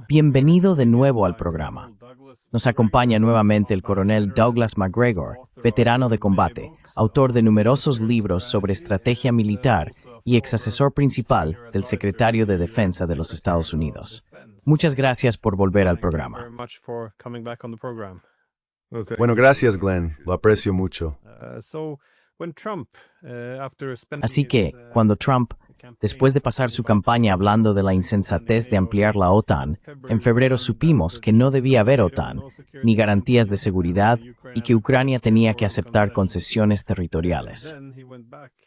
Bienvenido de nuevo al programa. Nos acompaña nuevamente el coronel Douglas McGregor, veterano de combate, autor de numerosos libros sobre estrategia militar y exasesor principal del secretario de Defensa de los Estados Unidos. Muchas gracias por volver al programa. Bueno, gracias, Glenn. Lo aprecio mucho. Así que, cuando Trump, después de pasar su campaña hablando de la insensatez de ampliar la OTAN, en febrero supimos que no debía haber OTAN, ni garantías de seguridad, y que Ucrania tenía que aceptar concesiones territoriales.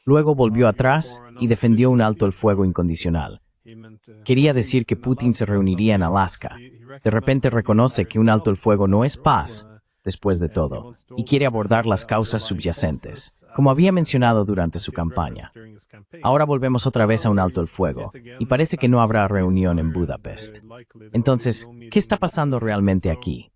Luego volvió atrás y defendió un alto el fuego incondicional. Quería decir que Putin se reuniría en Alaska. De repente reconoce que un alto el fuego no es paz, después de todo, y quiere abordar las causas subyacentes, como había mencionado durante su campaña. Ahora volvemos otra vez a un alto el fuego, y parece que no habrá reunión en Budapest. Entonces, ¿qué está pasando realmente aquí?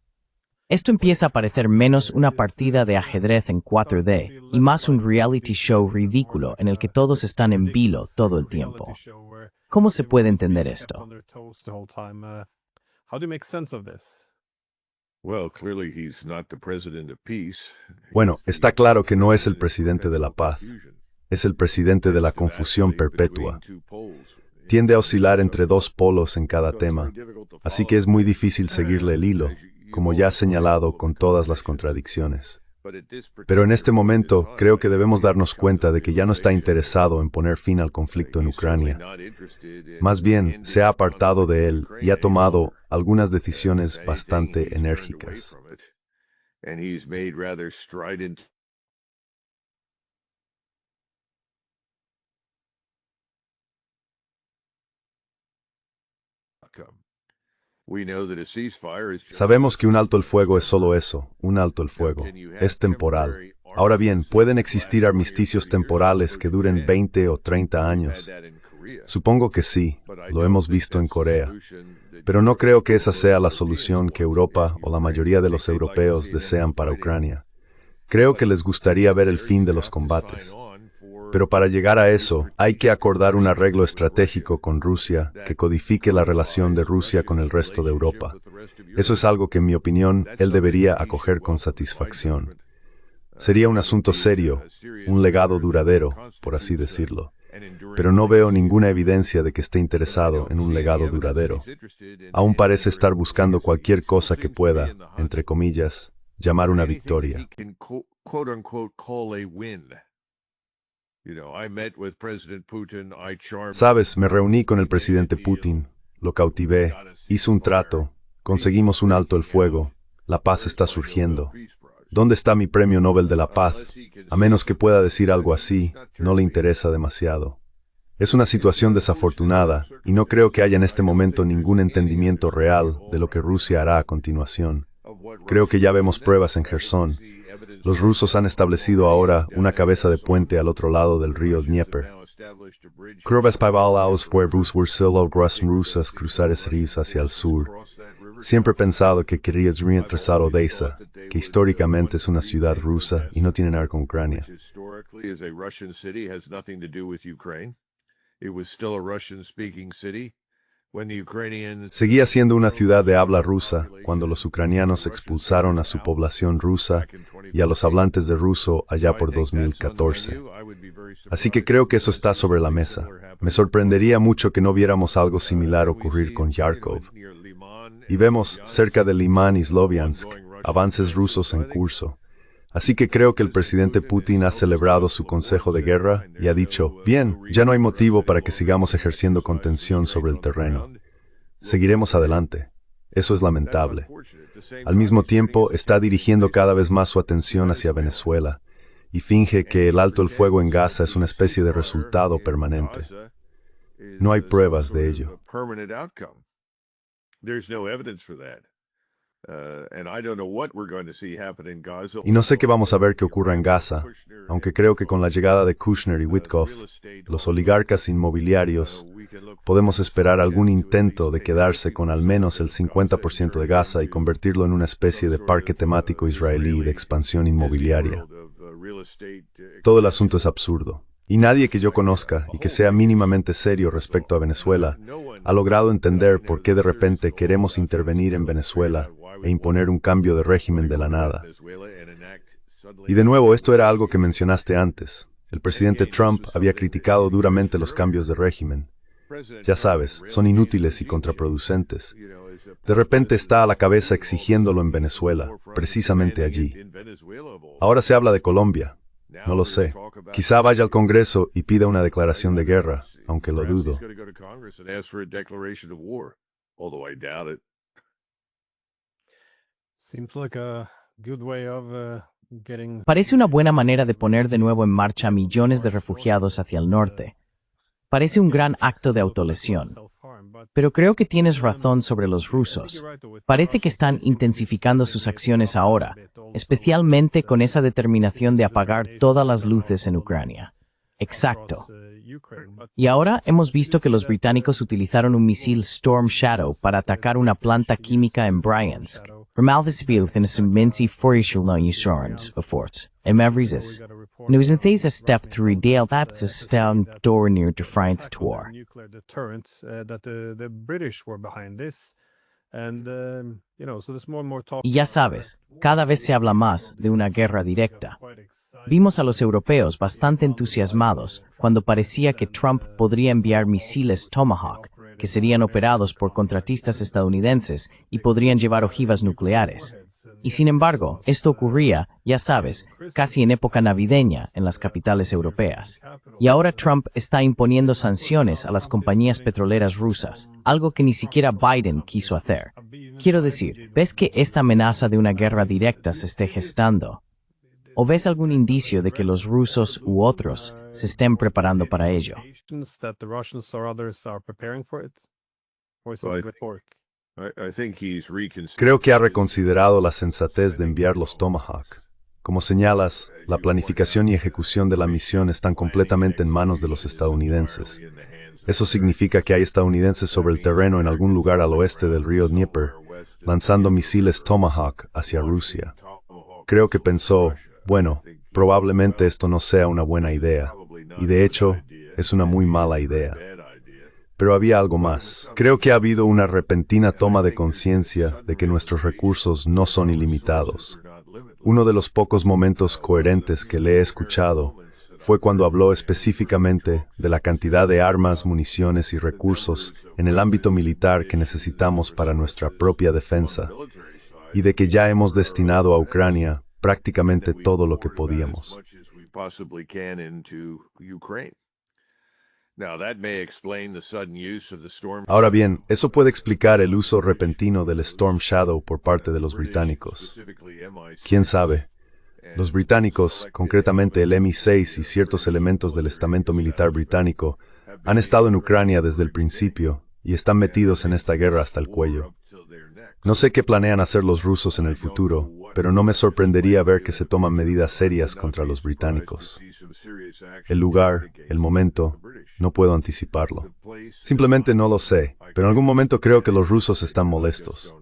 Esto empieza a parecer menos una partida de ajedrez en 4D y más un reality show ridículo en el que todos están en vilo todo el tiempo. ¿Cómo se puede entender esto? Bueno, está claro que no es el presidente de la paz. Es el presidente de la confusión perpetua. Tiende a oscilar entre dos polos en cada tema, así que es muy difícil seguirle el hilo, como ya ha señalado con todas las contradicciones. Pero en este momento creo que debemos darnos cuenta de que ya no está interesado en poner fin al conflicto en Ucrania. Más bien, se ha apartado de él y ha tomado algunas decisiones bastante enérgicas. Sabemos que un alto el fuego es solo eso, un alto el fuego. Es temporal. Ahora bien, pueden existir armisticios temporales que duren 20 o 30 años. Supongo que sí, lo hemos visto en Corea. Pero no creo que esa sea la solución que Europa o la mayoría de los europeos desean para Ucrania. Creo que les gustaría ver el fin de los combates. Pero para llegar a eso, hay que acordar un arreglo estratégico con Rusia que codifique la relación de Rusia con el resto de Europa. Eso es algo que, en mi opinión, él debería acoger con satisfacción. Sería un asunto serio, un legado duradero, por así decirlo. Pero no veo ninguna evidencia de que esté interesado en un legado duradero. Aún parece estar buscando cualquier cosa que pueda, entre comillas, llamar una victoria. Sabes, me reuní con el presidente Putin, lo cautivé, hice un trato, conseguimos un alto el fuego, la paz está surgiendo. ¿Dónde está mi premio Nobel de la Paz? A menos que pueda decir algo así, no le interesa demasiado. Es una situación desafortunada, y no creo que haya en este momento ningún entendimiento real de lo que Rusia hará a continuación. Creo que ya vemos pruebas en Jersón. Los rusos han establecido ahora una cabeza de puente al otro lado del río Dnieper. Rusas cruzar ese río hacia el sur. Siempre he pensado que querías reentrar Odessa, que históricamente es una ciudad rusa y no tiene nada con Ucrania. Seguía siendo una ciudad de habla rusa cuando los ucranianos expulsaron a su población rusa y a los hablantes de ruso allá por 2014. Así que creo que eso está sobre la mesa. Me sorprendería mucho que no viéramos algo similar ocurrir con Kharkov. Y vemos, cerca de Liman y Sloviansk, avances rusos en curso. Así que creo que el presidente Putin ha celebrado su consejo de guerra y ha dicho, bien, ya no hay motivo para que sigamos ejerciendo contención sobre el terreno. Seguiremos adelante. Eso es lamentable. Al mismo tiempo, está dirigiendo cada vez más su atención hacia Venezuela y finge que el alto el fuego en Gaza es una especie de resultado permanente. No hay pruebas de ello. Y no sé qué vamos a ver que ocurra en Gaza, aunque creo que con la llegada de Kushner y Witkoff, los oligarcas inmobiliarios, podemos esperar algún intento de quedarse con al menos el 50% de Gaza y convertirlo en una especie de parque temático israelí de expansión inmobiliaria. Todo el asunto es absurdo. Y nadie que yo conozca y que sea mínimamente serio respecto a Venezuela ha logrado entender por qué de repente queremos intervenir en Venezuela e imponer un cambio de régimen de la nada. Y de nuevo, esto era algo que mencionaste antes. El presidente Trump había criticado duramente los cambios de régimen. Ya sabes, son inútiles y contraproducentes. De repente está a la cabeza exigiéndolo en Venezuela, precisamente allí. Ahora se habla de Colombia. No lo sé. Quizá vaya al Congreso y pida una declaración de guerra, aunque lo dudo. Parece una buena manera de poner de nuevo en marcha a millones de refugiados hacia el norte. Parece un gran acto de autolesión. Pero creo que tienes razón sobre los rusos. Parece que están intensificando sus acciones ahora, especialmente con esa determinación de apagar todas las luces en Ucrania. Exacto. Y ahora hemos visto que los británicos utilizaron un misil Storm Shadow para atacar una planta química en Bryansk. Nu is inte a step to redale that's a stone door near to France tour. Y ya sabes, cada vez se habla más de una guerra directa. Vimos a los europeos bastante entusiasmados cuando parecía que Trump podría enviar misiles Tomahawk, que serían operados por contratistas estadounidenses y podrían llevar ojivas nucleares. Y sin embargo, esto ocurría, ya sabes, casi en época navideña en las capitales europeas. Y ahora Trump está imponiendo sanciones a las compañías petroleras rusas, algo que ni siquiera Biden quiso hacer. Quiero decir, ¿ves que esta amenaza de una guerra directa se esté gestando? ¿O ves algún indicio de que los rusos u otros se estén preparando para ello? Creo que ha reconsiderado la sensatez de enviar los Tomahawk. Como señalas, la planificación y ejecución de la misión están completamente en manos de los estadounidenses. Eso significa que hay estadounidenses sobre el terreno en algún lugar al oeste del río Dnieper, lanzando misiles Tomahawk hacia Rusia. Creo que pensó, bueno, probablemente esto no sea una buena idea, y de hecho, es una muy mala idea. Pero había algo más. Creo que ha habido una repentina toma de conciencia de que nuestros recursos no son ilimitados. Uno de los pocos momentos coherentes que le he escuchado fue cuando habló específicamente de la cantidad de armas, municiones y recursos en el ámbito militar que necesitamos para nuestra propia defensa, y de que ya hemos destinado a Ucrania prácticamente todo lo que podíamos. Ahora bien, eso puede explicar el uso repentino del Storm Shadow por parte de los británicos. ¿Quién sabe? Los británicos, concretamente el Mi-6 y ciertos elementos del estamento militar británico, han estado en Ucrania desde el principio y están metidos en esta guerra hasta el cuello. No sé qué planean hacer los rusos en el futuro, pero no me sorprendería ver que se toman medidas serias contra los británicos. El lugar, el momento, no puedo anticiparlo. Simplemente no lo sé, pero en algún momento creo que los rusos están molestos.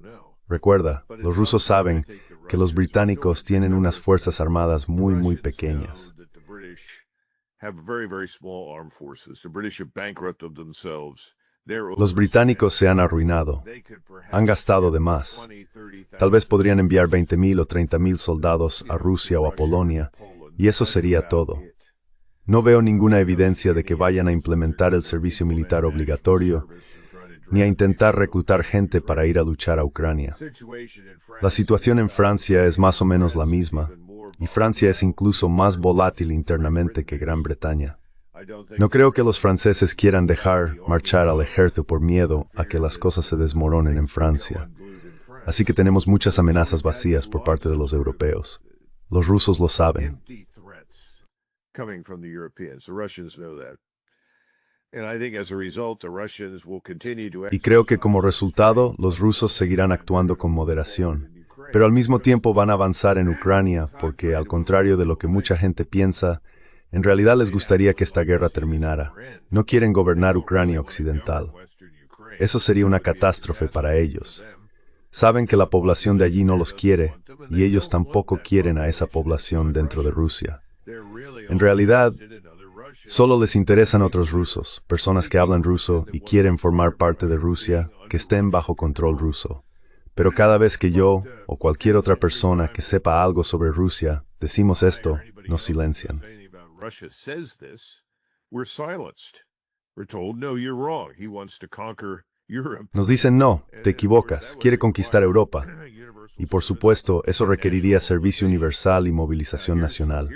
Recuerda, los rusos saben que los británicos tienen unas fuerzas armadas muy pequeñas. Los británicos se han arruinado. Han gastado de más. Tal vez podrían enviar 20,000 o 30,000 soldados a Rusia o a Polonia, y eso sería todo. No veo ninguna evidencia de que vayan a implementar el servicio militar obligatorio, ni a intentar reclutar gente para ir a luchar a Ucrania. La situación en Francia es más o menos la misma, y Francia es incluso más volátil internamente que Gran Bretaña. No creo que los franceses quieran dejar marchar al ejército por miedo a que las cosas se desmoronen en Francia. Así que tenemos muchas amenazas vacías por parte de los europeos. Los rusos lo saben. Y creo que como resultado, los rusos seguirán actuando con moderación. Pero al mismo tiempo van a avanzar en Ucrania porque, al contrario de lo que mucha gente piensa, en realidad les gustaría que esta guerra terminara. No quieren gobernar Ucrania occidental. Eso sería una catástrofe para ellos. Saben que la población de allí no los quiere, y ellos tampoco quieren a esa población dentro de Rusia. En realidad, Solo les interesan otros rusos, personas que hablan ruso y quieren formar parte de Rusia, que estén bajo control ruso. Pero cada vez que yo, o cualquier otra persona que sepa algo sobre Rusia, decimos esto, nos silencian. Nos dicen, no, te equivocas, quiere conquistar Europa. Y por supuesto, eso requeriría servicio universal y movilización nacional.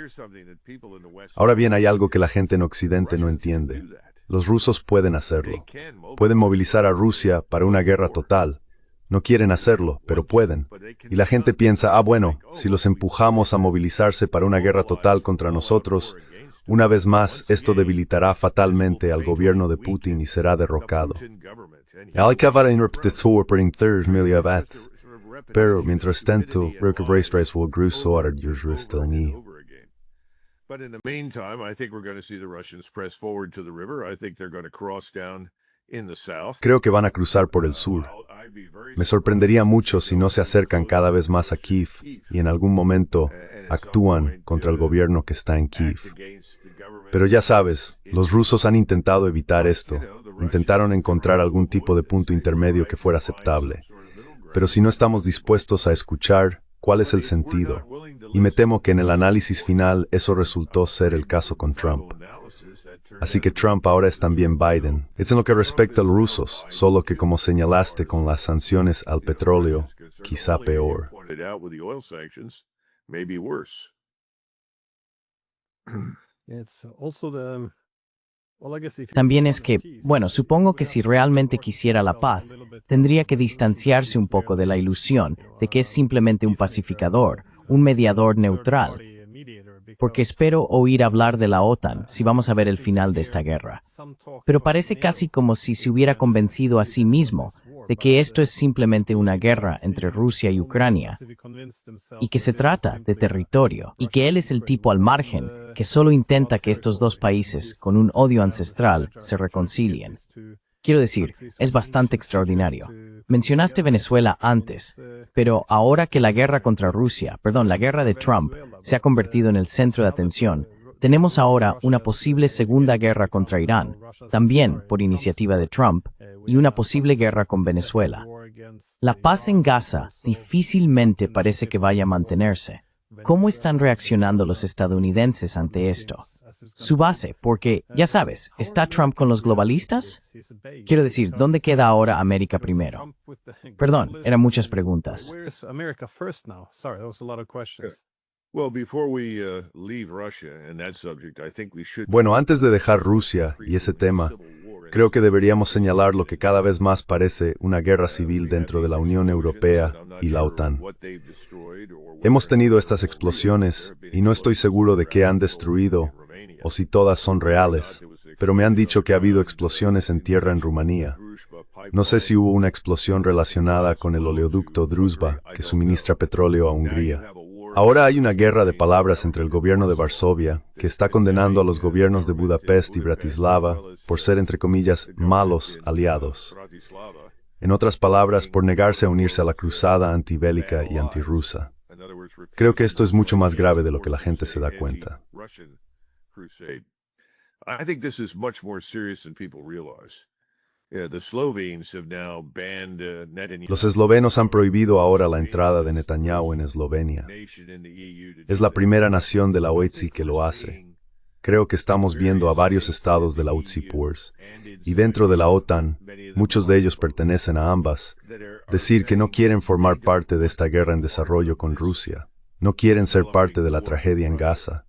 Ahora bien, hay algo que la gente en Occidente no entiende. Los rusos pueden hacerlo. Pueden movilizar a Rusia para una guerra total. No quieren hacerlo, pero pueden. Y la gente piensa, bueno, si los empujamos a movilizarse para una guerra total contra nosotros, una vez más, esto debilitará fatalmente al gobierno de Putin y será derrocado. Pero, mientras tanto, But in the meantime, I think we're going to see the Russians press forward to the river. I think they're going to cross down in the south. Creo que van a cruzar por el sur. Me sorprendería mucho si no se acercan cada vez más a Kiev y en algún momento actúan contra el gobierno que está en Kiev. Pero ya sabes, los rusos han intentado evitar esto. Intentaron encontrar algún tipo de punto intermedio que fuera aceptable. Pero si no estamos dispuestos a escuchar, ¿cuál es el sentido? Y me temo que en el análisis final eso resultó ser el caso con Trump. Así que Trump ahora es también Biden. Es en lo que respecta a los rusos, solo que como señalaste con las sanciones al petróleo, quizá peor. También es que, supongo que si realmente quisiera la paz, tendría que distanciarse un poco de la ilusión de que es simplemente un pacificador, un mediador neutral. Porque espero oír hablar de la OTAN si vamos a ver el final de esta guerra. Pero parece casi como si se hubiera convencido a sí mismo de que esto es simplemente una guerra entre Rusia y Ucrania, y que se trata de territorio, y que él es el tipo al margen que solo intenta que estos dos países, con un odio ancestral, se reconcilien. Quiero decir, es bastante extraordinario. Mencionaste Venezuela antes, pero ahora que la guerra la guerra de Trump se ha convertido en el centro de atención, tenemos ahora una posible segunda guerra contra Irán, también por iniciativa de Trump, y una posible guerra con Venezuela. La paz en Gaza difícilmente parece que vaya a mantenerse. ¿Cómo están reaccionando los estadounidenses ante esto? Su base, porque, ya sabes, ¿está Trump con los globalistas? Quiero decir, ¿dónde queda ahora América primero? Perdón, eran muchas preguntas. Bueno, antes de dejar Rusia y ese tema, creo que deberíamos señalar lo que cada vez más parece una guerra civil dentro de la Unión Europea y la OTAN. Hemos tenido estas explosiones y no estoy seguro de qué han destruido o si todas son reales, pero me han dicho que ha habido explosiones en tierra en Rumanía. No sé si hubo una explosión relacionada con el oleoducto Druzhba que suministra petróleo a Hungría. Ahora hay una guerra de palabras entre el gobierno de Varsovia, que está condenando a los gobiernos de Budapest y Bratislava por ser, entre comillas, malos aliados. En otras palabras, por negarse a unirse a la cruzada antibélica y antirrusa. Creo que esto es mucho más grave de lo que la gente se da cuenta. Los eslovenos han prohibido ahora la entrada de Netanyahu en Eslovenia. Es la primera nación de la OETSI que lo hace. Creo que estamos viendo a varios estados de la UTSIPURS, y dentro de la OTAN, muchos de ellos pertenecen a ambas, decir que no quieren formar parte de esta guerra en desarrollo con Rusia, no quieren ser parte de la tragedia en Gaza,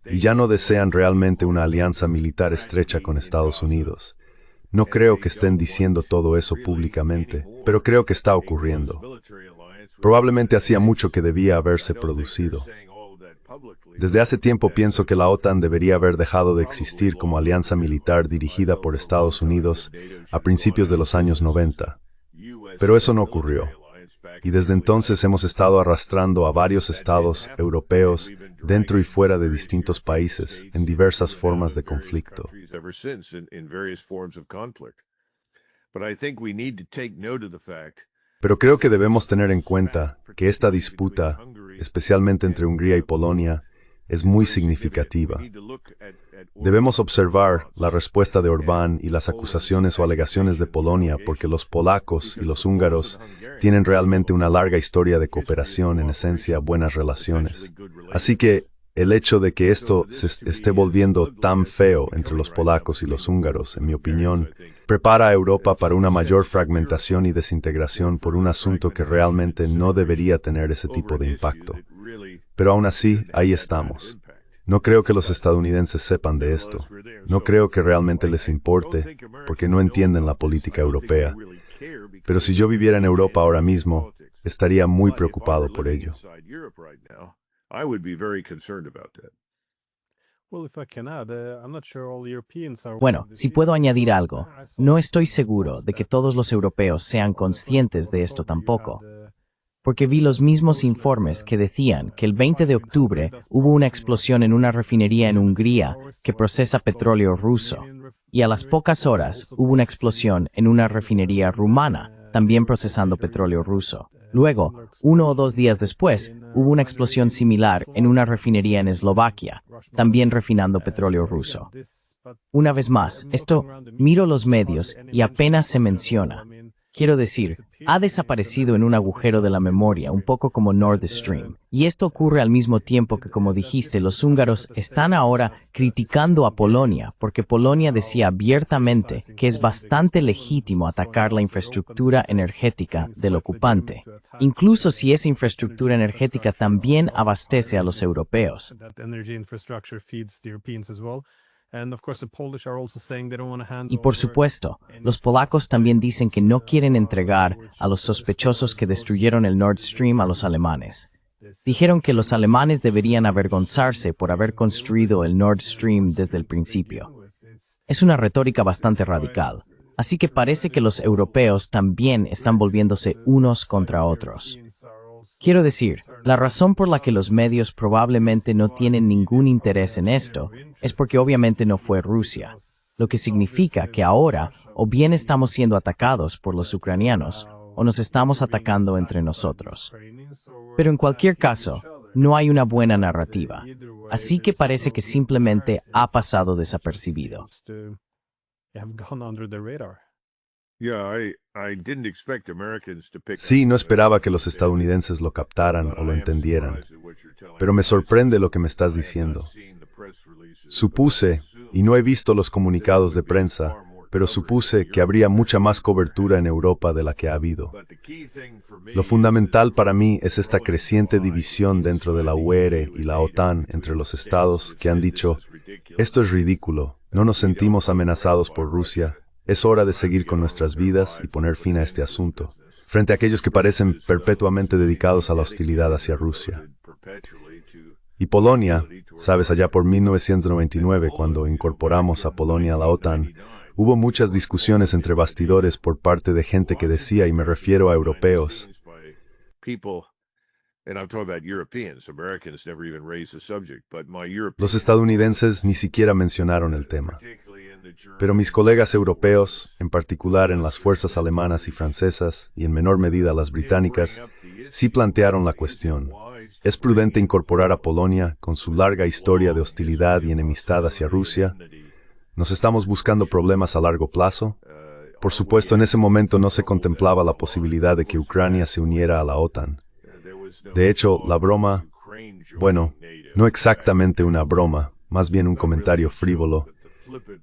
y ya no desean realmente una alianza militar estrecha con Estados Unidos. No creo que estén diciendo todo eso públicamente, pero creo que está ocurriendo. Probablemente hacía mucho que debía haberse producido. Desde hace tiempo pienso que la OTAN debería haber dejado de existir como alianza militar dirigida por Estados Unidos a principios de los años 90. Pero eso no ocurrió. Y desde entonces hemos estado arrastrando a varios estados europeos dentro y fuera de distintos países en diversas formas de conflicto. Pero creo que debemos tener en cuenta que esta disputa, especialmente entre Hungría y Polonia, es muy significativa. Debemos observar la respuesta de Orbán y las acusaciones o alegaciones de Polonia porque los polacos y los húngaros tienen realmente una larga historia de cooperación, en esencia, buenas relaciones. Así que el hecho de que esto se esté volviendo tan feo entre los polacos y los húngaros, en mi opinión, prepara a Europa para una mayor fragmentación y desintegración por un asunto que realmente no debería tener ese tipo de impacto. Pero aún así, ahí estamos. No creo que los estadounidenses sepan de esto. No creo que realmente les importe, porque no entienden la política europea. Pero si yo viviera en Europa ahora mismo, estaría muy preocupado por ello. Bueno, si puedo añadir algo, no estoy seguro de que todos los europeos sean conscientes de esto tampoco, porque vi los mismos informes que decían que el 20 de octubre hubo una explosión en una refinería en Hungría que procesa petróleo ruso, y a las pocas horas hubo una explosión en una refinería rumana, también procesando petróleo ruso. Luego, 1 o 2 días después, hubo una explosión similar en una refinería en Eslovaquia, también refinando petróleo ruso. Una vez más, miro los medios y apenas se menciona. Quiero decir, ha desaparecido en un agujero de la memoria, un poco como Nord Stream. Y esto ocurre al mismo tiempo que, como dijiste, los húngaros están ahora criticando a Polonia, porque Polonia decía abiertamente que es bastante legítimo atacar la infraestructura energética del ocupante, incluso si esa infraestructura energética también abastece a los europeos. Y por supuesto, los polacos también dicen que no quieren entregar a los sospechosos que destruyeron el Nord Stream a los alemanes. Dijeron que los alemanes deberían avergonzarse por haber construido el Nord Stream desde el principio. Es una retórica bastante radical, así que parece que los europeos también están volviéndose unos contra otros. Quiero decir, la razón por la que los medios probablemente no tienen ningún interés en esto es porque obviamente no fue Rusia, lo que significa que ahora o bien estamos siendo atacados por los ucranianos o nos estamos atacando entre nosotros. Pero en cualquier caso, no hay una buena narrativa, así que parece que simplemente ha pasado desapercibido. Sí, no esperaba que los estadounidenses lo captaran o lo entendieran, pero me sorprende lo que me estás diciendo. Supuse, y no he visto los comunicados de prensa, pero supuse que habría mucha más cobertura en Europa de la que ha habido. Lo fundamental para mí es esta creciente división dentro de la UR y la OTAN entre los estados que han dicho, esto es ridículo, no nos sentimos amenazados por Rusia, es hora de seguir con nuestras vidas y poner fin a este asunto, frente a aquellos que parecen perpetuamente dedicados a la hostilidad hacia Rusia. Y Polonia, sabes, allá por 1999, cuando incorporamos a Polonia a la OTAN, hubo muchas discusiones entre bastidores por parte de gente que decía, y me refiero a europeos, los estadounidenses ni siquiera mencionaron el tema. Pero mis colegas europeos, en particular en las fuerzas alemanas y francesas, y en menor medida las británicas, sí plantearon la cuestión. ¿Es prudente incorporar a Polonia, con su larga historia de hostilidad y enemistad hacia Rusia? ¿Nos estamos buscando problemas a largo plazo? Por supuesto, en ese momento no se contemplaba la posibilidad de que Ucrania se uniera a la OTAN. De hecho, la broma, bueno, no exactamente una broma, más bien un comentario frívolo,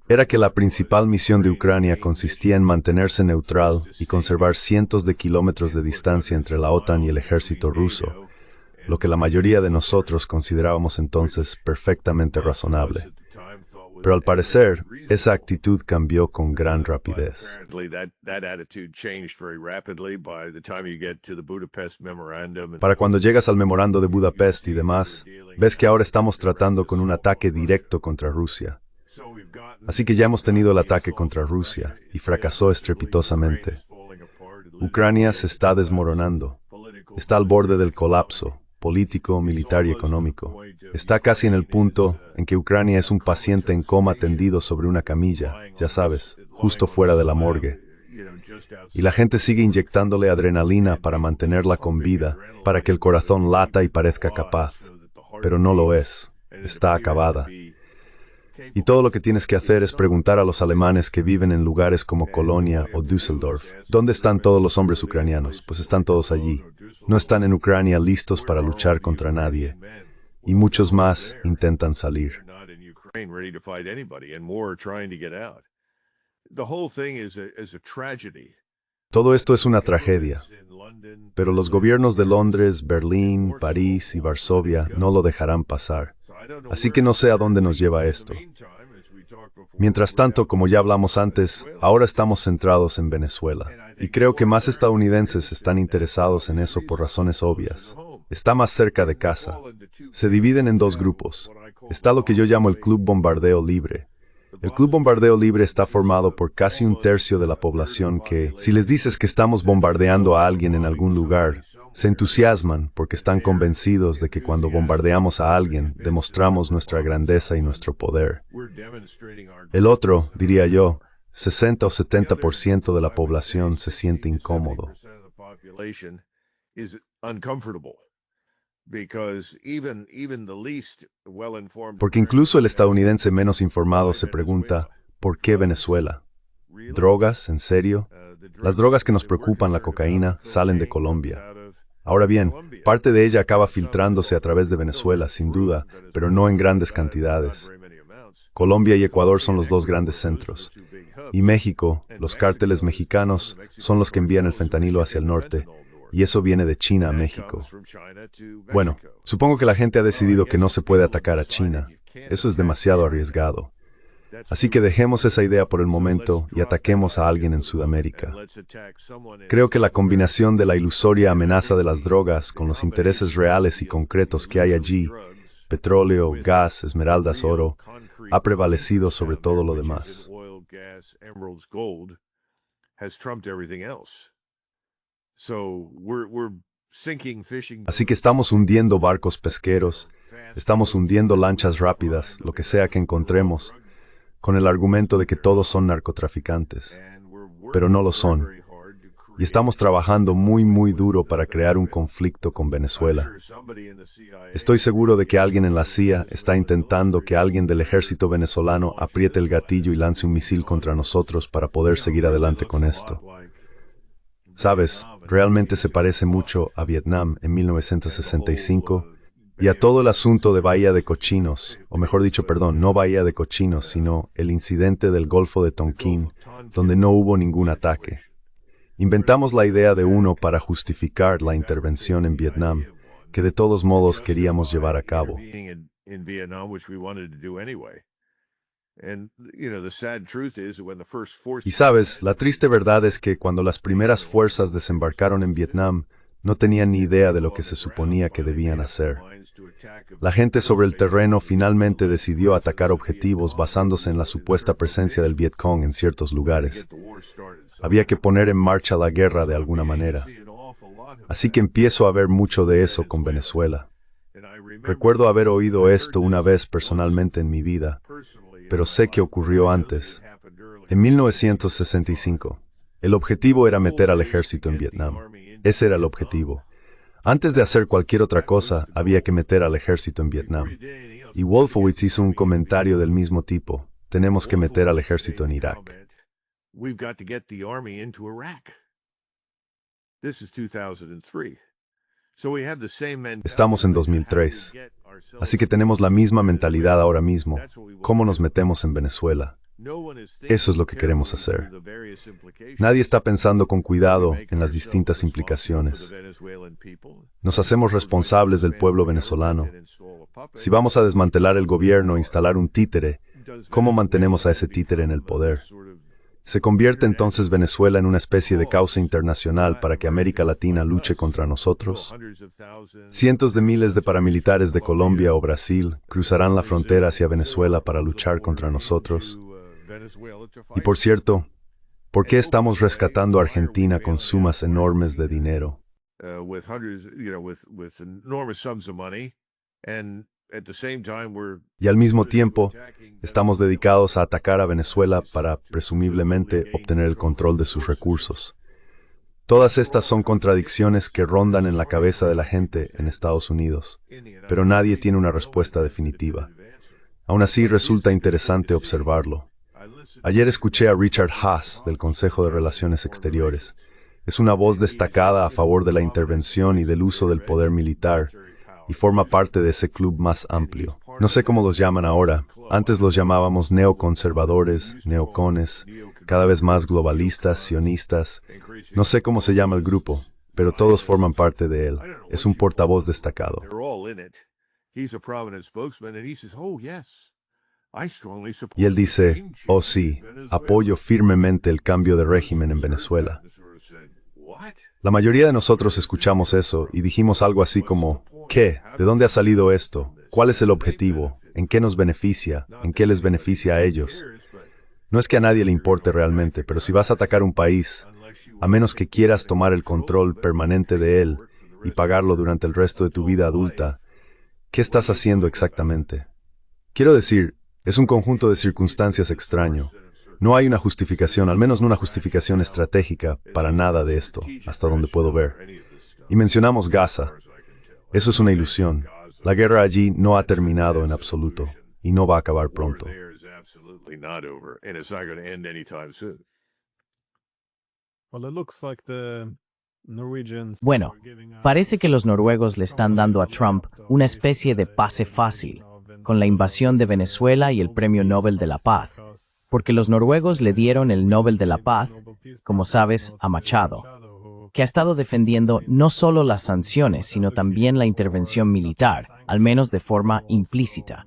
era que la principal misión de Ucrania consistía en mantenerse neutral y conservar cientos de kilómetros de distancia entre la OTAN y el ejército ruso, lo que la mayoría de nosotros considerábamos entonces perfectamente razonable. Pero al parecer, esa actitud cambió con gran rapidez. Para cuando llegas al memorando de Budapest y demás, ves que ahora estamos tratando con un ataque directo contra Rusia. Así que ya hemos tenido el ataque contra Rusia y fracasó estrepitosamente. Ucrania se está desmoronando. Está al borde del colapso político, militar y económico. Está casi en el punto en que Ucrania es un paciente en coma tendido sobre una camilla, ya sabes, justo fuera de la morgue. Y la gente sigue inyectándole adrenalina para mantenerla con vida, para que el corazón lata y parezca capaz. Pero no lo es. está acabada. Y todo lo que tienes que hacer es preguntar a los alemanes que viven en lugares como Colonia o Düsseldorf, ¿dónde están todos los hombres ucranianos? Pues están todos allí. No están en Ucrania listos para luchar contra nadie. Y muchos más intentan salir. Todo esto es una tragedia, pero los gobiernos de Londres, Berlín, París y Varsovia no lo dejarán pasar. Así que no sé a dónde nos lleva esto. Mientras tanto, como ya hablamos antes, ahora estamos centrados en Venezuela. Y creo que más estadounidenses están interesados en eso por razones obvias. Está más cerca de casa. Se dividen en dos grupos. Está lo que yo llamo el Club Bombardeo Libre. El Club Bombardeo Libre está formado por casi un tercio de la población que, si les dices que estamos bombardeando a alguien en algún lugar, se entusiasman porque están convencidos de que cuando bombardeamos a alguien, demostramos nuestra grandeza y nuestro poder. El otro, diría yo, 60 o 70% de la población se siente incómodo. Porque incluso el estadounidense menos informado se pregunta, ¿por qué Venezuela? ¿Drogas? ¿En serio? Las drogas que nos preocupan, la cocaína, salen de Colombia. Ahora bien, parte de ella acaba filtrándose a través de Venezuela, sin duda, pero no en grandes cantidades. Colombia y Ecuador son los dos grandes centros. Y México, los cárteles mexicanos, son los que envían el fentanilo hacia el norte. Y eso viene de China a México. Bueno, supongo que la gente ha decidido que no se puede atacar a China. Eso es demasiado arriesgado. Así que dejemos esa idea por el momento y ataquemos a alguien en Sudamérica. Creo que la combinación de la ilusoria amenaza de las drogas con los intereses reales y concretos que hay allí, petróleo, gas, esmeraldas, oro, ha prevalecido sobre todo lo demás. Así que estamos hundiendo barcos pesqueros, estamos hundiendo lanchas rápidas, lo que sea que encontremos, con el argumento de que todos son narcotraficantes. Pero no lo son. Y estamos trabajando muy duro para crear un conflicto con Venezuela. Estoy seguro de que alguien en la CIA está intentando que alguien del ejército venezolano apriete el gatillo y lance un misil contra nosotros para poder seguir adelante con esto. Sabes, realmente se parece mucho a Vietnam en 1965 y a todo el asunto de Bahía de Cochinos, o mejor dicho, perdón, no Bahía de Cochinos, sino el incidente del Golfo de Tonkin, donde no hubo ningún ataque. Inventamos la idea de uno para justificar la intervención en Vietnam, que de todos modos queríamos llevar a cabo. Y sabes, la triste verdad es que cuando las primeras fuerzas desembarcaron en Vietnam, no tenían ni idea de lo que se suponía que debían hacer. La gente sobre el terreno finalmente decidió atacar objetivos basándose en la supuesta presencia del Vietcong en ciertos lugares. Había que poner en marcha la guerra de alguna manera. Así que empiezo a ver mucho de eso con Venezuela. Recuerdo haber oído esto una vez personalmente en mi vida, pero sé que ocurrió antes. En 1965, el objetivo era meter al ejército en Vietnam. Ese era el objetivo. Antes de hacer cualquier otra cosa, había que meter al ejército en Vietnam. Y Wolfowitz hizo un comentario del mismo tipo. Tenemos que meter al ejército en Irak. Estamos en 2003. Así que tenemos la misma mentalidad ahora mismo. ¿Cómo nos metemos en Venezuela? Eso es lo que queremos hacer. Nadie está pensando con cuidado en las distintas implicaciones. Nos hacemos responsables del pueblo venezolano. Si vamos a desmantelar el gobierno e instalar un títere, ¿cómo mantenemos a ese títere en el poder? ¿Se convierte entonces Venezuela en una especie de causa internacional para que América Latina luche contra nosotros? Cientos de miles de paramilitares de Colombia o Brasil cruzarán la frontera hacia Venezuela para luchar contra nosotros. Y por cierto, ¿por qué estamos rescatando a Argentina con sumas enormes de dinero? Y al mismo tiempo, estamos dedicados a atacar a Venezuela para, presumiblemente, obtener el control de sus recursos. Todas estas son contradicciones que rondan en la cabeza de la gente en Estados Unidos, pero nadie tiene una respuesta definitiva. Aún así, resulta interesante observarlo. Ayer escuché a Richard Haass del Consejo de Relaciones Exteriores. Es una voz destacada a favor de la intervención y del uso del poder militar, y forma parte de ese club más amplio. No sé cómo los llaman ahora. Antes los llamábamos neoconservadores, neocones, cada vez más globalistas, sionistas. No sé cómo se llama el grupo, pero todos forman parte de él. Es un portavoz destacado. Y él dice, oh sí, apoyo firmemente el cambio de régimen en Venezuela. La mayoría de nosotros escuchamos eso y dijimos algo así como, ¿qué? ¿De dónde ha salido esto? ¿Cuál es el objetivo? ¿En qué nos beneficia? ¿En qué les beneficia a ellos? No es que a nadie le importe realmente, pero si vas a atacar un país, a menos que quieras tomar el control permanente de él y pagarlo durante el resto de tu vida adulta, ¿qué estás haciendo exactamente? Quiero decir, es un conjunto de circunstancias extraño. No hay una justificación, al menos no una justificación estratégica, para nada de esto, hasta donde puedo ver. Y mencionamos Gaza. Eso es una ilusión. La guerra allí no ha terminado en absoluto, y no va a acabar pronto. Bueno, parece que los noruegos le están dando a Trump una especie de pase fácil, con la invasión de Venezuela y el Premio Nobel de la Paz, porque los noruegos le dieron el Nobel de la Paz, como sabes, a Machado, que ha estado defendiendo no solo las sanciones, sino también la intervención militar, al menos de forma implícita.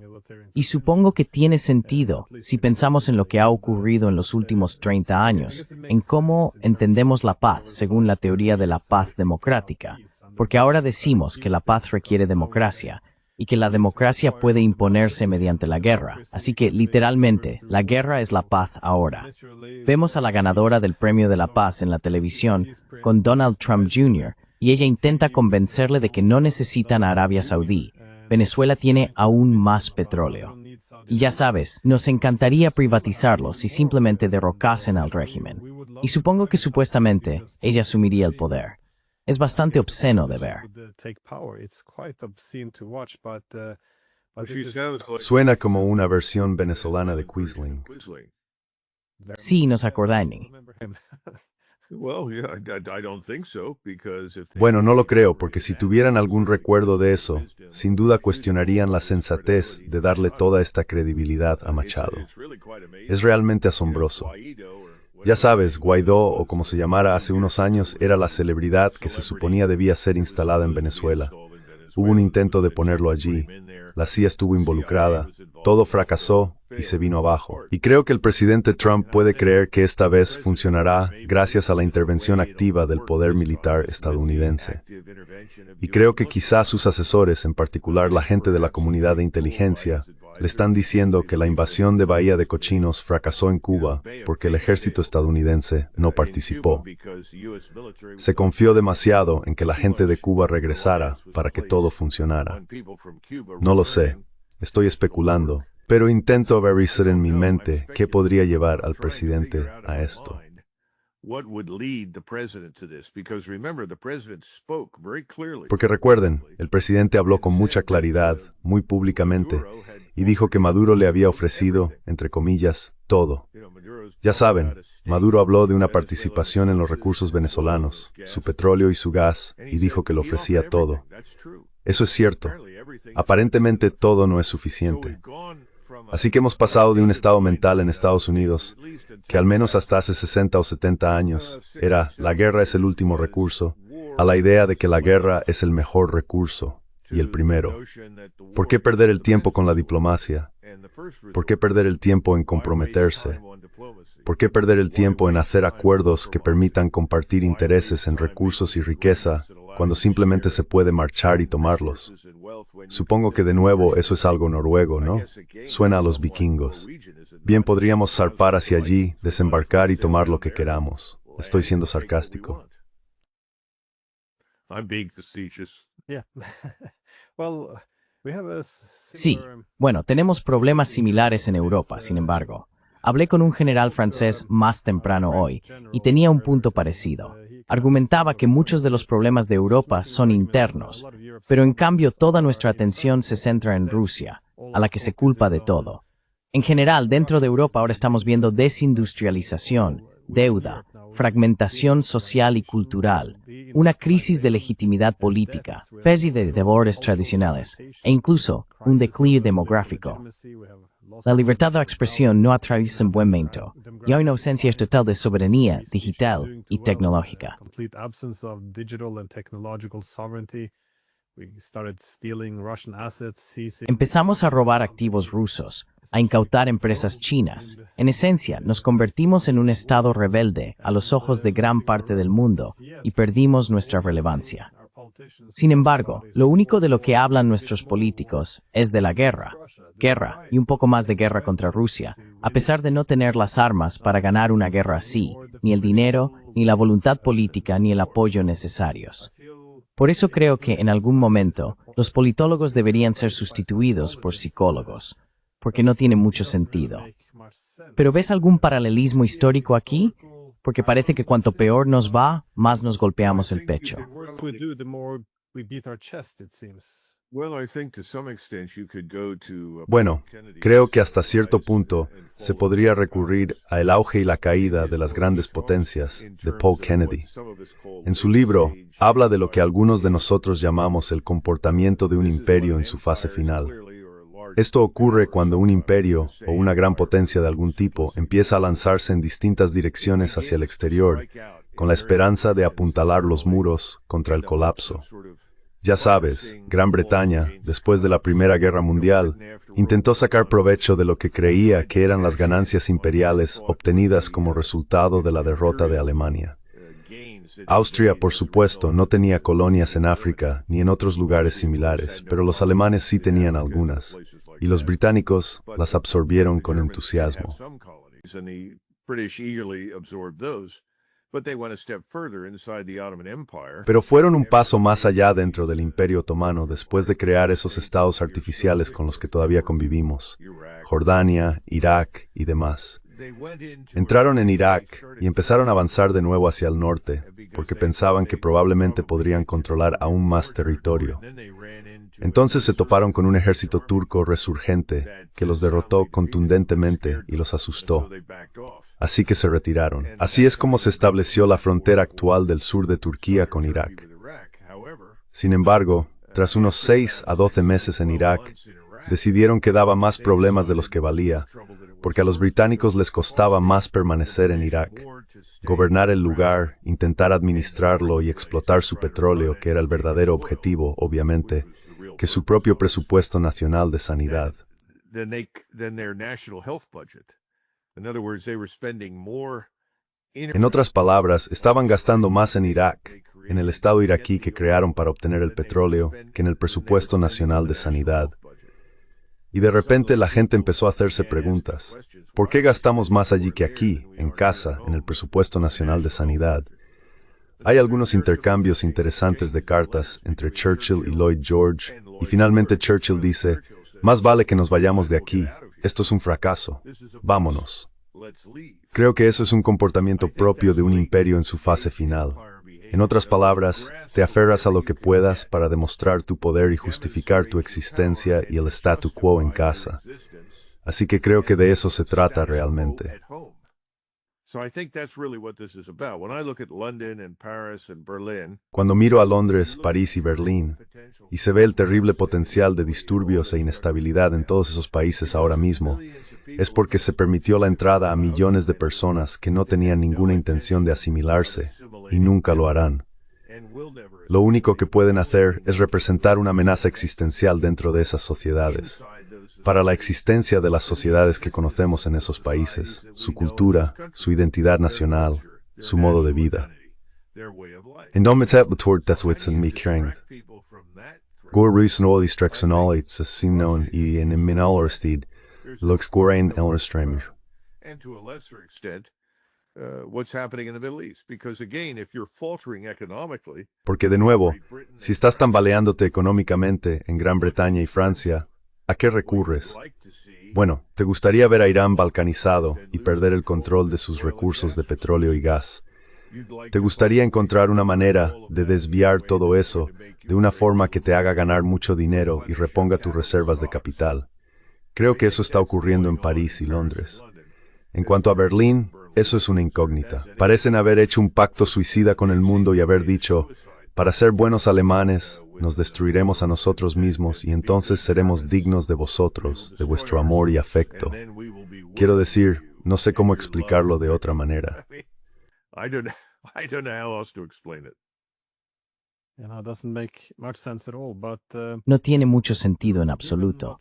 Y supongo que tiene sentido si pensamos en lo que ha ocurrido en los últimos 30 años, en cómo entendemos la paz según la teoría de la paz democrática, porque ahora decimos que la paz requiere democracia, y que la democracia puede imponerse mediante la guerra. Así que, literalmente, la guerra es la paz ahora. Vemos a la ganadora del Premio de la Paz en la televisión con Donald Trump Jr., y ella intenta convencerle de que no necesitan a Arabia Saudí. Venezuela tiene aún más petróleo. Y ya sabes, nos encantaría privatizarlo si simplemente derrocasen al régimen. Y supongo que supuestamente ella asumiría el poder. Es bastante obsceno de ver. Suena como una versión venezolana de Quisling. Sí, nos acordáis. Bueno, no lo creo, porque si tuvieran algún recuerdo de eso, sin duda cuestionarían la sensatez de darle toda esta credibilidad a Machado. Es realmente asombroso. Ya sabes, Guaidó, o como se llamara hace unos años, era la celebridad que se suponía debía ser instalada en Venezuela. Hubo un intento de ponerlo allí. La CIA estuvo involucrada. Todo fracasó y se vino abajo. Y creo que el presidente Trump puede creer que esta vez funcionará gracias a la intervención activa del poder militar estadounidense. Y creo que quizás sus asesores, en particular la gente de la comunidad de inteligencia, le están diciendo que la invasión de Bahía de Cochinos fracasó en Cuba porque el ejército estadounidense no participó. Se confió demasiado en que la gente de Cuba regresara para que todo funcionara. No lo sé, estoy especulando, pero intento averiguar en mi mente qué podría llevar al presidente a esto. Porque recuerden, el presidente habló con mucha claridad, muy públicamente, y dijo que Maduro le había ofrecido, entre comillas, todo. Ya saben, Maduro habló de una participación en los recursos venezolanos, su petróleo y su gas, y dijo que le ofrecía todo. Eso es cierto. Aparentemente todo no es suficiente. Así que hemos pasado de un estado mental en Estados Unidos, que al menos hasta hace 60 o 70 años era la guerra es el último recurso, a la idea de que la guerra es el mejor recurso y el primero. ¿Por qué perder el tiempo con la diplomacia? ¿Por qué perder el tiempo en comprometerse? ¿Por qué perder el tiempo en hacer acuerdos que permitan compartir intereses en recursos y riqueza cuando simplemente se puede marchar y tomarlos? Supongo que de nuevo eso es algo noruego, ¿no? Suena a los vikingos. Bien podríamos zarpar hacia allí, desembarcar y tomar lo que queramos. Estoy siendo sarcástico. Sí, bueno, tenemos problemas similares en Europa, sin embargo. Hablé con un general francés más temprano hoy, y tenía un punto parecido. argumentaba que muchos de los problemas de Europa son internos, pero en cambio toda nuestra atención se centra en Rusia, a la que se culpa de todo. En general, dentro de Europa ahora estamos viendo desindustrialización, deuda, fragmentación social y cultural, una crisis de legitimidad política, pérdida de valores tradicionales e incluso un declive demográfico. La libertad de expresión no atraviesa un buen momento y hay una ausencia total de soberanía digital y tecnológica. Empezamos a robar activos rusos, a incautar empresas chinas. En esencia, nos convertimos en un estado rebelde a los ojos de gran parte del mundo y perdimos nuestra relevancia. Sin embargo, lo único de lo que hablan nuestros políticos es de la guerra y un poco más de guerra contra Rusia, a pesar de no tener las armas para ganar una guerra así, ni el dinero, ni la voluntad política, ni el apoyo necesarios. Por eso creo que, en algún momento, los politólogos deberían ser sustituidos por psicólogos, porque no tiene mucho sentido. ¿Pero ves algún paralelismo histórico aquí? Porque parece que cuanto peor nos va, más nos golpeamos el pecho. Bueno, creo que hasta cierto punto se podría recurrir a El auge y la caída de las grandes potencias de Paul Kennedy. En su libro, habla de lo que algunos de nosotros llamamos el comportamiento de un imperio en su fase final. Esto ocurre cuando un imperio o una gran potencia de algún tipo empieza a lanzarse en distintas direcciones hacia el exterior, con la esperanza de apuntalar los muros contra el colapso. Ya sabes, Gran Bretaña, después de la Primera Guerra Mundial, intentó sacar provecho de lo que creía que eran las ganancias imperiales obtenidas como resultado de la derrota de Alemania. Austria, por supuesto, no tenía colonias en África ni en otros lugares similares, pero los alemanes sí tenían algunas, y los británicos las absorbieron con entusiasmo. Pero fueron un paso más allá dentro del Imperio Otomano después de crear esos estados artificiales con los que todavía convivimos, Jordania, Irak y demás. Entraron en Irak y empezaron a avanzar de nuevo hacia el norte, porque pensaban que probablemente podrían controlar aún más territorio. Entonces se toparon con un ejército turco resurgente que los derrotó contundentemente y los asustó. Así que se retiraron. Así es como se estableció la frontera actual del sur de Turquía con Irak. Sin embargo, tras unos 6 a 12 meses en Irak, decidieron que daba más problemas de los que valía, porque a los británicos les costaba más permanecer en Irak, gobernar el lugar, intentar administrarlo y explotar su petróleo, que era el verdadero objetivo, obviamente, que su propio presupuesto nacional de sanidad. En otras palabras, estaban gastando más en Irak, en el Estado iraquí que crearon para obtener el petróleo, que en el presupuesto nacional de sanidad. Y de repente la gente empezó a hacerse preguntas. ¿Por qué gastamos más allí que aquí, en casa, en el presupuesto nacional de sanidad? Hay algunos intercambios interesantes de cartas entre Churchill y Lloyd George, y finalmente Churchill dice, más vale que nos vayamos de aquí, esto es un fracaso, vámonos. Creo que eso es un comportamiento propio de un imperio en su fase final. En otras palabras, te aferras a lo que puedas para demostrar tu poder y justificar tu existencia y el statu quo en casa. Así que creo que de eso se trata realmente. Cuando miro a Londres, París y Berlín, y se ve el terrible potencial de disturbios e inestabilidad en todos esos países ahora mismo, es porque se permitió la entrada a millones de personas que no tenían ninguna intención de asimilarse, y nunca lo harán. Lo único que pueden hacer es representar una amenaza existencial dentro de esas sociedades, para la existencia de las sociedades que conocemos en esos países, su cultura, su identidad nacional, su modo de vida. En nombre betort das witsen mi kring. Går rysen och distractionalit så sinon I en minalorstid, lux gorein elnerströmmig. Porque de nuevo, si estás tambaleándote económicamente en Gran Bretaña y Francia, ¿a qué recurres? Bueno, te gustaría ver a Irán balcanizado y perder el control de sus recursos de petróleo y gas. Te gustaría encontrar una manera de desviar todo eso de una forma que te haga ganar mucho dinero y reponga tus reservas de capital. Creo que eso está ocurriendo en París y Londres. En cuanto a Berlín, eso es una incógnita. Parecen haber hecho un pacto suicida con el mundo y haber dicho, para ser buenos alemanes, nos destruiremos a nosotros mismos y entonces seremos dignos de vosotros, de vuestro amor y afecto. Quiero decir, no sé cómo explicarlo de otra manera. I don't know how else to explain it. No tiene mucho sentido en absoluto.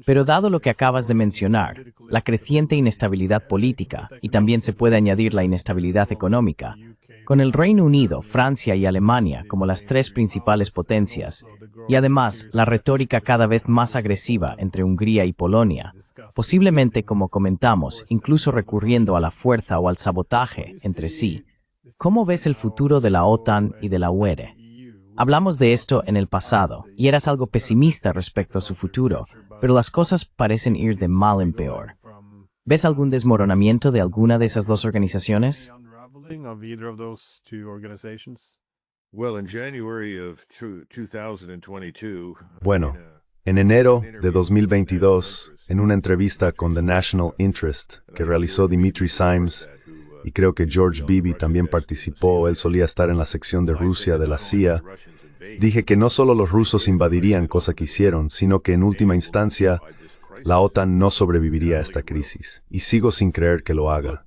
Pero dado lo que acabas de mencionar, la creciente inestabilidad política, y también se puede añadir la inestabilidad económica, con el Reino Unido, Francia y Alemania como las tres principales potencias, y además la retórica cada vez más agresiva entre Hungría y Polonia, posiblemente, como comentamos, incluso recurriendo a la fuerza o al sabotaje entre sí, ¿cómo ves el futuro de la OTAN y de la UE? Hablamos de esto en el pasado, y eras algo pesimista respecto a su futuro, pero las cosas parecen ir de mal en peor. ¿Ves algún desmoronamiento de alguna de esas dos organizaciones? Well, in January of 2022, Bueno, en enero de 2022, en una entrevista con The National Interest que realizó Dimitri Simes, y creo que George Beebe también participó, él solía estar en la sección de Rusia de la CIA, dije que no solo los rusos invadirían, cosa que hicieron, sino que en última instancia la OTAN no sobreviviría a esta crisis, y sigo sin creer que lo haga.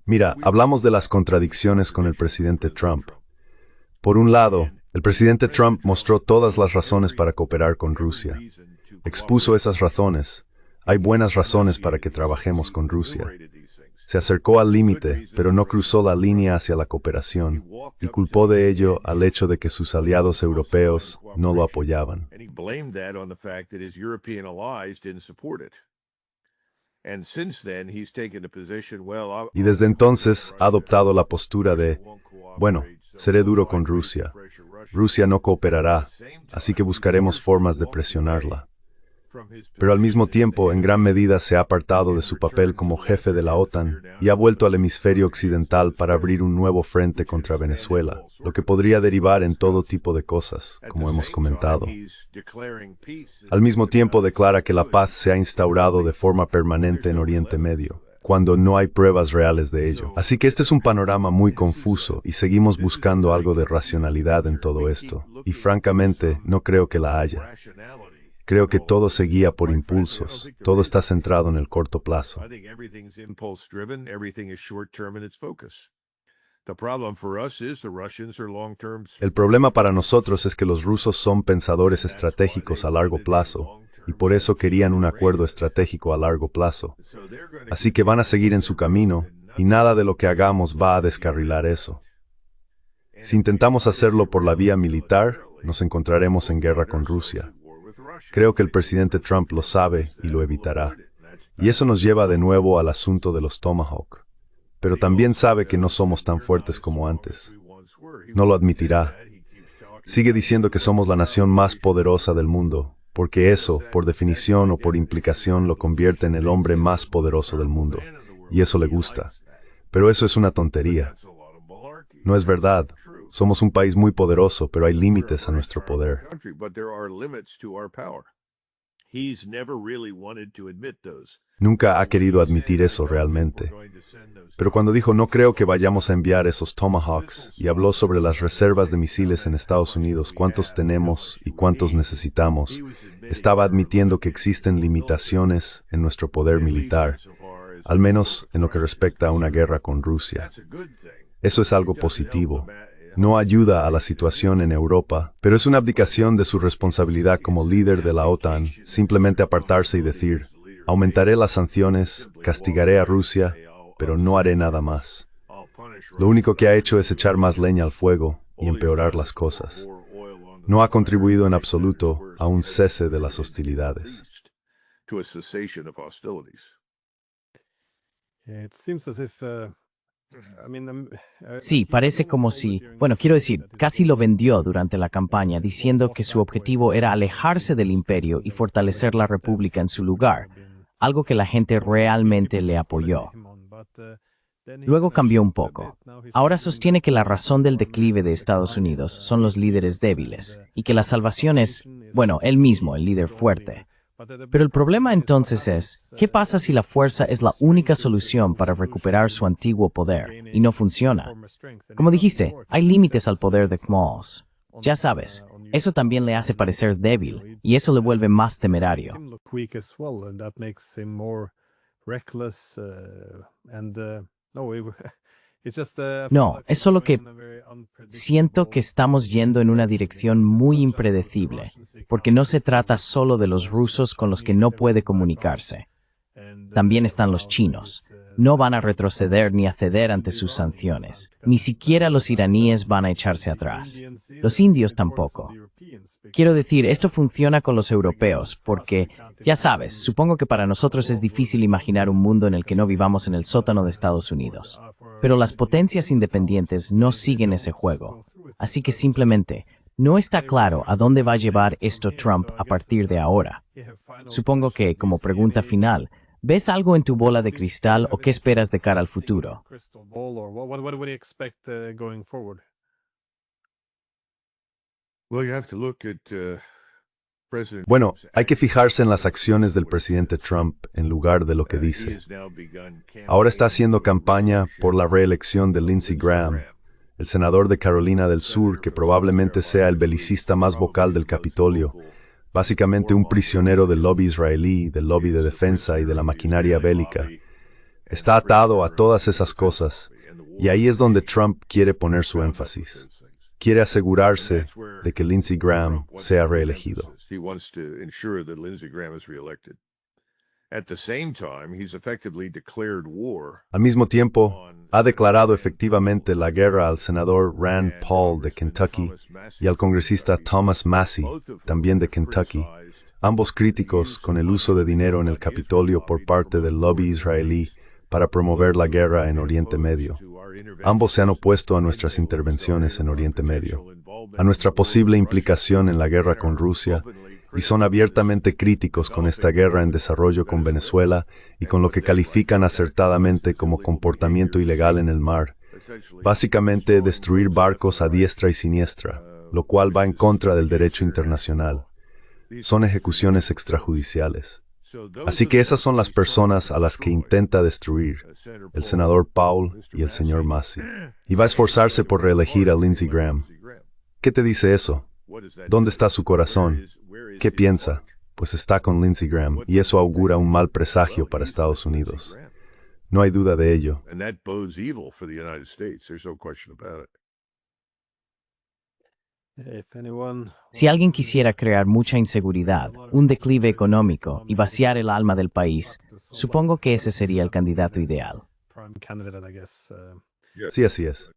Mira, hablamos de las contradicciones con el presidente Trump. Por un lado, el presidente Trump mostró todas las razones para cooperar con Rusia. Expuso esas razones. Hay buenas razones para que trabajemos con Rusia. Se acercó al límite, pero no cruzó la línea hacia la cooperación, y culpó de ello al hecho de que sus aliados europeos no lo apoyaban. Y desde entonces ha adoptado la postura de, bueno, seré duro con Rusia. Rusia no cooperará, así que buscaremos formas de presionarla. Pero al mismo tiempo, en gran medida se ha apartado de su papel como jefe de la OTAN y ha vuelto al hemisferio occidental para abrir un nuevo frente contra Venezuela, lo que podría derivar en todo tipo de cosas, como hemos comentado. Al mismo tiempo declara que la paz se ha instaurado de forma permanente en Oriente Medio, cuando no hay pruebas reales de ello. Así que este es un panorama muy confuso y seguimos buscando algo de racionalidad en todo esto, y francamente no creo que la haya. Creo que todo se guía por impulsos, todo está centrado en el corto plazo. El problema para nosotros es que los rusos son pensadores estratégicos a largo plazo, y por eso querían un acuerdo estratégico a largo plazo. Así que van a seguir en su camino, y nada de lo que hagamos va a descarrilar eso. Si intentamos hacerlo por la vía militar, nos encontraremos en guerra con Rusia. Creo que el presidente Trump lo sabe y lo evitará. Y eso nos lleva de nuevo al asunto de los Tomahawk. Pero también sabe que no somos tan fuertes como antes. No lo admitirá. Sigue diciendo que somos la nación más poderosa del mundo, porque eso, por definición o por implicación, lo convierte en el hombre más poderoso del mundo. Y eso le gusta. Pero eso es una tontería. No es verdad. Somos un país muy poderoso, pero hay límites a nuestro poder. Nunca ha querido admitir eso realmente. Pero cuando dijo no creo que vayamos a enviar esos Tomahawks y habló sobre las reservas de misiles en Estados Unidos, cuántos tenemos y cuántos necesitamos, estaba admitiendo que existen limitaciones en nuestro poder militar, al menos en lo que respecta a una guerra con Rusia. Eso es algo positivo. No ayuda a la situación en Europa, pero es una abdicación de su responsabilidad como líder de la OTAN, simplemente apartarse y decir, aumentaré las sanciones, castigaré a Rusia, pero no haré nada más. Lo único que ha hecho es echar más leña al fuego y empeorar las cosas. No ha contribuido en absoluto a un cese de las hostilidades. Sí, parece como si, quiero decir, casi lo vendió durante la campaña, diciendo que su objetivo era alejarse del imperio y fortalecer la república en su lugar, algo que la gente realmente le apoyó. Luego cambió un poco. Ahora sostiene que la razón del declive de Estados Unidos son los líderes débiles y que la salvación es, bueno, él mismo, el líder fuerte. Pero el problema entonces es, ¿qué pasa si la fuerza es la única solución para recuperar su antiguo poder y no funciona? Como dijiste, hay límites al poder de Smalls. Ya sabes, eso también le hace parecer débil y eso le vuelve más temerario. No, es solo que siento que estamos yendo en una dirección muy impredecible, porque no se trata solo de los rusos con los que no puede comunicarse. También están los chinos. No van a retroceder ni a ceder ante sus sanciones. Ni siquiera los iraníes van a echarse atrás. Los indios tampoco. Quiero decir, esto funciona con los europeos, porque, ya sabes, supongo que para nosotros es difícil imaginar un mundo en el que no vivamos en el sótano de Estados Unidos. Pero las potencias independientes no siguen ese juego. Así que simplemente, no está claro a dónde va a llevar esto Trump a partir de ahora. Supongo que, como pregunta final, ¿ves algo en tu bola de cristal o qué esperas de cara al futuro? Bueno, hay que fijarse en las acciones del presidente Trump en lugar de lo que dice. Ahora está haciendo campaña por la reelección de Lindsey Graham, el senador de Carolina del Sur, que probablemente sea el belicista más vocal del Capitolio, básicamente un prisionero del lobby israelí, del lobby de defensa y de la maquinaria bélica. Está atado a todas esas cosas, y ahí es donde Trump quiere poner su énfasis. Quiere asegurarse de que Lindsey Graham sea reelegido. Al mismo tiempo, ha declarado efectivamente la guerra al senador Rand Paul de Kentucky y al congresista Thomas Massie, también de Kentucky, ambos críticos con el uso de dinero en el Capitolio por parte del lobby israelí para promover la guerra en Oriente Medio. Ambos se han opuesto a nuestras intervenciones en Oriente Medio, a nuestra posible implicación en la guerra con Rusia, y son abiertamente críticos con esta guerra en desarrollo con Venezuela y con lo que califican acertadamente como comportamiento ilegal en el mar, básicamente destruir barcos a diestra y siniestra, lo cual va en contra del derecho internacional. Son ejecuciones extrajudiciales. Así que esas son las personas a las que intenta destruir, el senador Paul y el señor Massie. Y va a esforzarse por reelegir a Lindsey Graham. ¿Qué te dice eso? ¿Dónde está su corazón? ¿Qué piensa? Pues está con Lindsey Graham, y eso augura un mal presagio para Estados Unidos. No hay duda de ello. Si alguien quisiera crear mucha inseguridad, un declive económico y vaciar el alma del país, supongo que ese sería el candidato ideal. Sí, así es.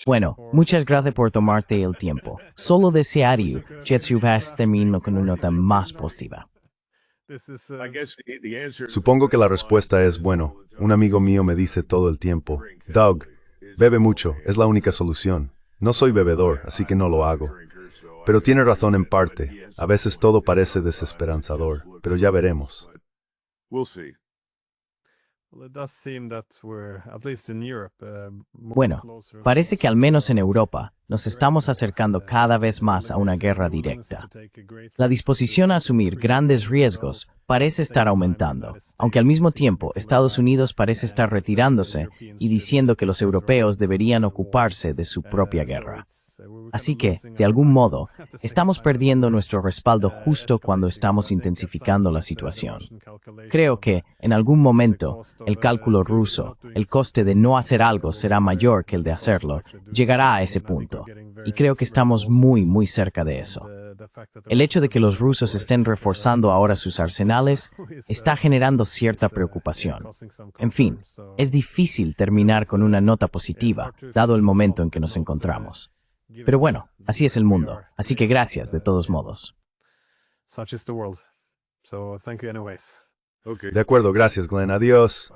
Bueno, muchas gracias por tomarte el tiempo. Solo desearía que estuvieras terminando con una nota más positiva. Supongo que la respuesta es, bueno, un amigo mío me dice todo el tiempo, Doug, bebe mucho, es la única solución. No soy bebedor, así que no lo hago. Pero tiene razón en parte. A veces todo parece desesperanzador, pero ya veremos. Bueno, parece que al menos en Europa nos estamos acercando cada vez más a una guerra directa. La disposición a asumir grandes riesgos parece estar aumentando, aunque al mismo tiempo Estados Unidos parece estar retirándose y diciendo que los europeos deberían ocuparse de su propia guerra. Así que, de algún modo, estamos perdiendo nuestro respaldo justo cuando estamos intensificando la situación. Creo que, en algún momento, el cálculo ruso, el coste de no hacer algo será mayor que el de hacerlo, llegará a ese punto. Y creo que estamos muy, muy cerca de eso. El hecho de que los rusos estén reforzando ahora sus arsenales está generando cierta preocupación. En fin, es difícil terminar con una nota positiva, dado el momento en que nos encontramos. Pero bueno, así es el mundo, así que gracias de todos modos. De acuerdo, gracias, Glenn. Adiós.